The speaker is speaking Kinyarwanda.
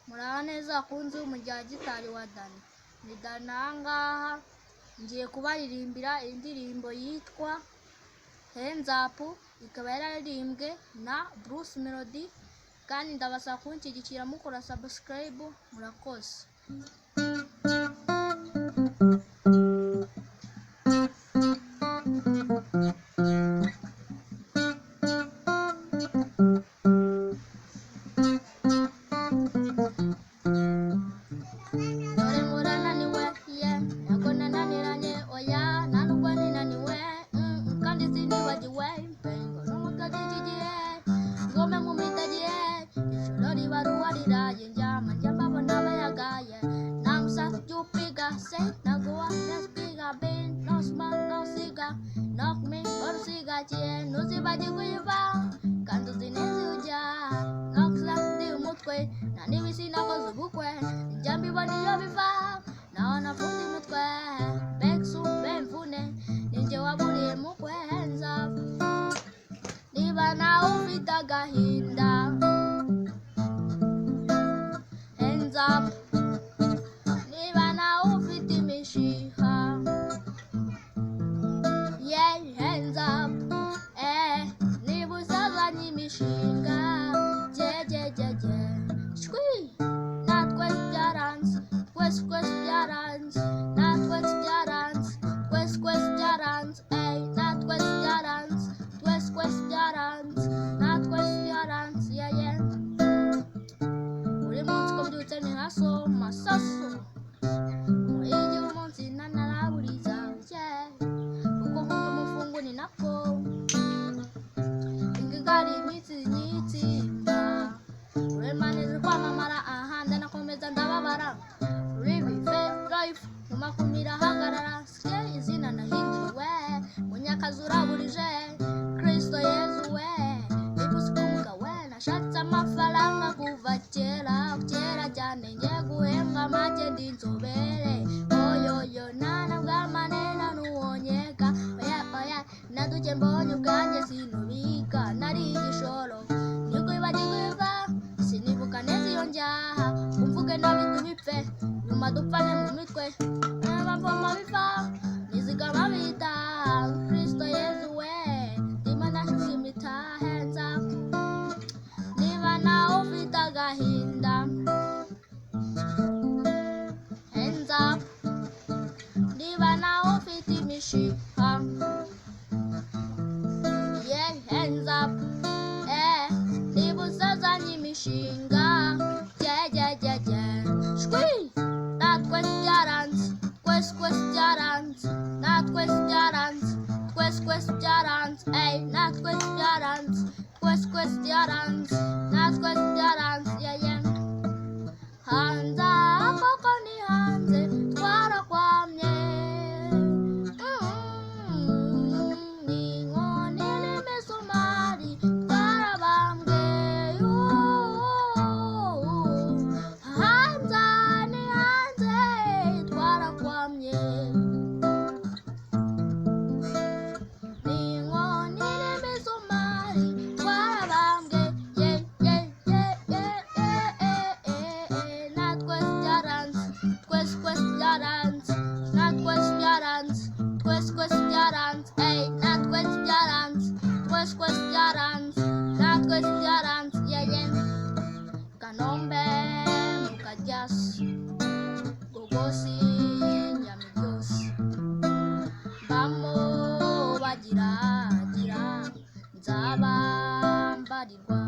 Muraho neza kunzi w'umujyi gitari wa Dani. Ni Dani ahangaha ngiye kubaririmbira indirimbo yitwa Hands Up, ikaba yararirimbwe na Bruce Melody, kandi ndabasaba kunshyigikira mukora subscribe. Murakoze. Knock me or siga chien, no se vaya kuiva, canto sinenzi uja, knock di umutwe, na niwisi na kozubukwe, jambi wani yobifa, naona fundi mutwe, beksu benfune, ninje waburi mukwe. Hands up, niba na ufita gahinda. Hands up, niba na ufita imishiha. Yeah, hands up, niba usaba n'imishinga, shwi, natwe byaranze, twese byaranze, natwe byaranze, twese byaranze, natwe byaranze, twese byaranze, natwe byaranze, yeah. Buri munsi ko mbyutse ni nkasoma saso, muyigira umunsi nanaraburiza, yeah. Kuko nkunda umufungo ni nako, ingigari imitsi nyitimba, uremaneze kwamamara ahandi nakomeza ndababara, life mumakumira hagarara, sike izina nahinduriwe, munyakazi uraburije, Kristo Yezu we, nibusukumuka we, nashatse amafaranga kuva kera cyane, ngiye guhembwa make ndi inzobere, oyoyo nana bwamanena nuwonyeka, oya naduke mbonye ubwanjye sinubika, nari igishoro nigwiba, sinibuka neza iyo njyaha, umvuge nabi tubipfe, nyuma dupfane mu mitwe, n'abavoma biva nizigama bita, Kristo Yezu we, ndimo ndashimita. Hands up, niba nawe ufite agahinda. Hands up, niba nawe ufite imishiha. Yeah, hands up, niba usazanye imishinga, shwi, natwe byaranze, twese byaranze, natwe byaranze, twese byaranze, natwe byaranze, twese byaranze, natwe byaranze, yeah. Hanze koko ni hanze twarakwamye, n'inkoni n'imisumari twarabambwe, hanze ni hanze twarakwamye, n'inkoni n'imisumari twarabambwe, natwe byaranze, twese byaranze, natwe byaranze, twese byaranze, natwe byaranze, twese byaranze, natwe byaranze, yeah. Kanombe Mukadyasi, Gogosi Nyamigosi, bamo bagira nzaba mbarirwa.